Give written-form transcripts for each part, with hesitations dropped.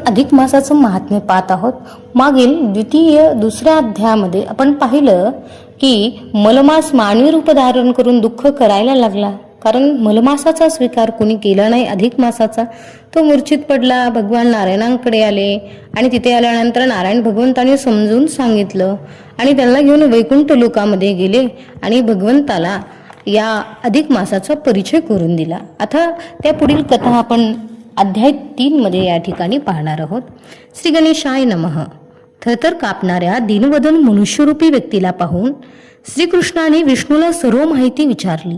अधिक मासाचं महात्म्य पाहत आहोत. मागील दुसऱ्या अध्यायामध्ये आपण पाहिलं की मलमास मानवी रूप धारण करून दुःख करायला लागला. कारण मलमासाचा स्वीकार कोणी केला नाही, अधिक मासाचा. तो मूर्छित पडला. भगवान नारायणांकडे आले आणि तिथे आल्यानंतर नारायण भगवंताने समजून सांगितलं आणि त्यांना घेऊन वैकुंठ लोकामध्ये गेले आणि भगवंताला या अधिक मासाचा परिचय करून दिला. आता त्या पुढील कथा आपण अध्याय 3 मध्ये या ठिकाणी पाहणार आहोत. श्री गणेशाय नमः. थरथर कापणाऱ्या दीनवदन मनुष्यरूपी व्यक्तीला पाहून श्रीकृष्णाने विष्णूला सर्व माहिती विचारली.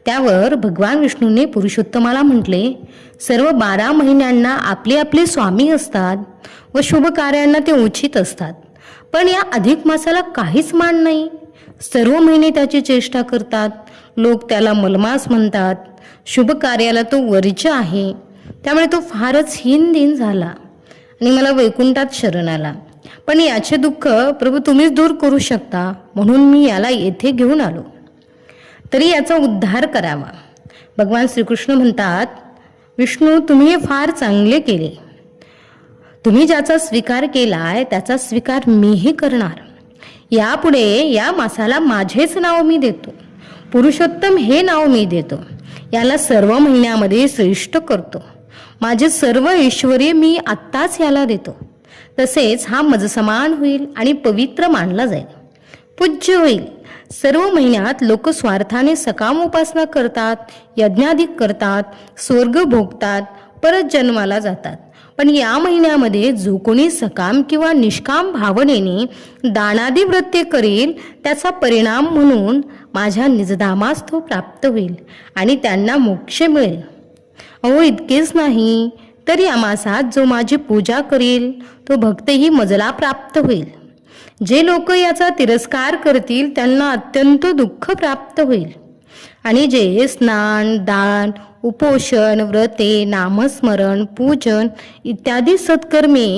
त्यावर भगवान विष्णूने पुरुषोत्तमाला म्हटले, सर्व 12 महिन्यांना आपले आपले स्वामी असतात व शुभ कार्यांना ते उचित असतात, पण या अधिक मासाला काहीच मान नाही. सर्व महिने त्याची चेष्टा करतात. लोक त्याला मलमास म्हणतात. शुभ कार्याला तो वर्ज आहे. त्यामुळे तो फारच हीन झाला आणि मला वैकुंठात शरण आला. पण याचे दुःख प्रभू तुम्हीच दूर करू शकता, म्हणून मी याला येथे घेऊन आलो, तरी याचा उद्धार करावा. भगवान श्रीकृष्ण म्हणतात, विष्णू तुम्ही हे फार चांगले केले. तुम्ही ज्याचा स्वीकार केलाय त्याचा स्वीकार मीही करणार. यापुढे या मासाला माझेच नाव मी देतो. पुरुषोत्तम हे नाव मी देतो. याला सर्व महिन्यामध्ये श्रेष्ठ करतो. माझे सर्व ऐश्वर्य मी आत्ताच याला देतो. तसेच हा मजसमान होईल आणि पवित्र मानला जाईल, पूज्य होईल. सर्व महिन्यात लोक स्वार्थाने सकाम उपासना करतात, यज्ञाधिक करतात, स्वर्ग भोगतात, परत जन्माला जातात. पण या महिन्यामध्ये जो कोणी सकाम किंवा निष्काम भावनेने दानादी व्रते करेल त्याचा परिणाम म्हणून माझ्या निजधामास तो प्राप्त होईल आणि त्यांना मोक्ष मिळेल. अहो इतकेच नाही, तर या मासात जो माझी पूजा करेल तो भक्तही मजला प्राप्त होईल. जे लोक याचा तिरस्कार करतील त्यांना अत्यंत दुःख प्राप्त होईल. आणि जे स्नान, दान, उपोषण, व्रते, नामस्मरण, पूजन इत्यादी सत्कर्मे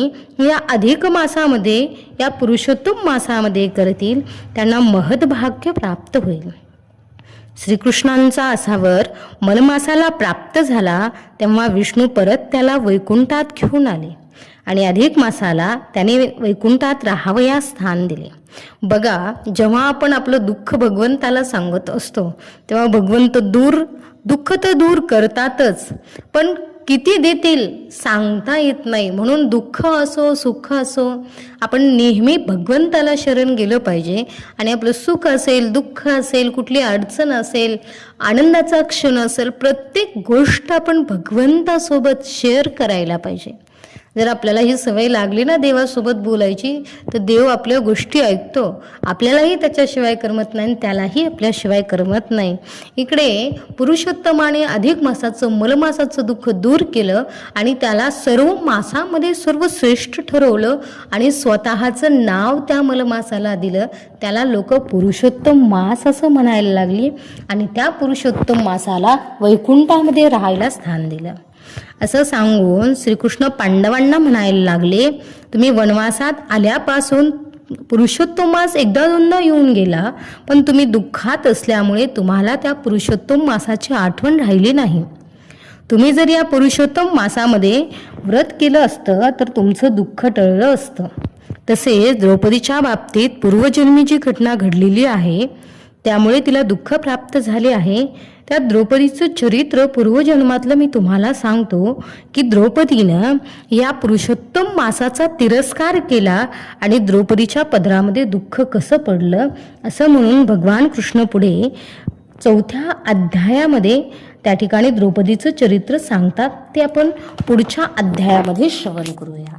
या अधिक मासामध्ये, या पुरुषोत्तम मासामध्ये करतील त्यांना महद्भाग्य प्राप्त होईल. श्रीकृष्णांचा असावर मलमासाला प्राप्त झाला तेव्हा विष्णू परत त्याला वैकुंठात घेऊन आले आणि अधिक मासाला त्याने वैकुंठात राहावयास स्थान दिले. बघा, जेव्हा आपण आपलं दुःख भगवंताला सांगत असतो तेव्हा भगवंत दुःख तर दूर करतातच, पण किती देतील सांगता येत नाही. म्हणून दुःख असो सुख असो आपण नेहमी भगवंताला शरण गेलं पाहिजे. आणि आपलं सुख असेल, दुःख असेल, कुठली अडचण असेल, आनंदाचा क्षण असेल, प्रत्येक गोष्ट आपण भगवंतासोबत शेअर करायला पाहिजे. जर आपल्याला ही सवय लागली ना देवासोबत बोलायची, तर देव आपल्या गोष्टी ऐकतो. आपल्यालाही त्याच्याशिवाय करमत नाही, त्यालाही आपल्याशिवाय करमत नाही. इकडे पुरुषोत्तमाने अधिक मासाचं, मलमासाचं दुःख दूर केलं आणि त्याला सर्व मासामध्ये सर्वश्रेष्ठ ठरवलं आणि स्वतःचं नाव त्या मलमासाला दिलं. त्याला लोक पुरुषोत्तम मास असं म्हणायला लागली आणि त्या पुरुषोत्तम मासाला वैकुंठामध्ये राहायला स्थान दिलं. असं सांगून श्रीकृष्ण पांडवांना म्हणायला लागले, तुम्ही वनवासात आल्यापासून पुरुषोत्तम मास एकदा दोनदा येऊन गेला, पण तुम्ही दुःखात असल्यामुळे तुम्हाला त्या पुरुषोत्तम मासाची आठवण राहिली नाही. तुम्ही जर या पुरुषोत्तम मासामध्ये व्रत केलं असतं तर तुमचं दुःख टळलं असतं. तसेच द्रौपदीच्या बाबतीत पूर्वजन्मी जी घटना घडलेली आहे त्यामुळे तिला दुःख प्राप्त झाले आहे. त्या द्रौपदीचं चरित्र पूर्वजन्मातलं मी तुम्हाला सांगतो की द्रौपदीनं या पुरुषोत्तम मासाचा तिरस्कार केला आणि द्रौपदीच्या पदरामध्ये दुःख कसं पडलं असं म्हणून भगवान कृष्ण पुढे 4थ्या अध्यायामध्ये त्या ठिकाणी द्रौपदीचं चरित्र सांगतात. ते आपण पुढच्या अध्यायामध्ये श्रवण करूया.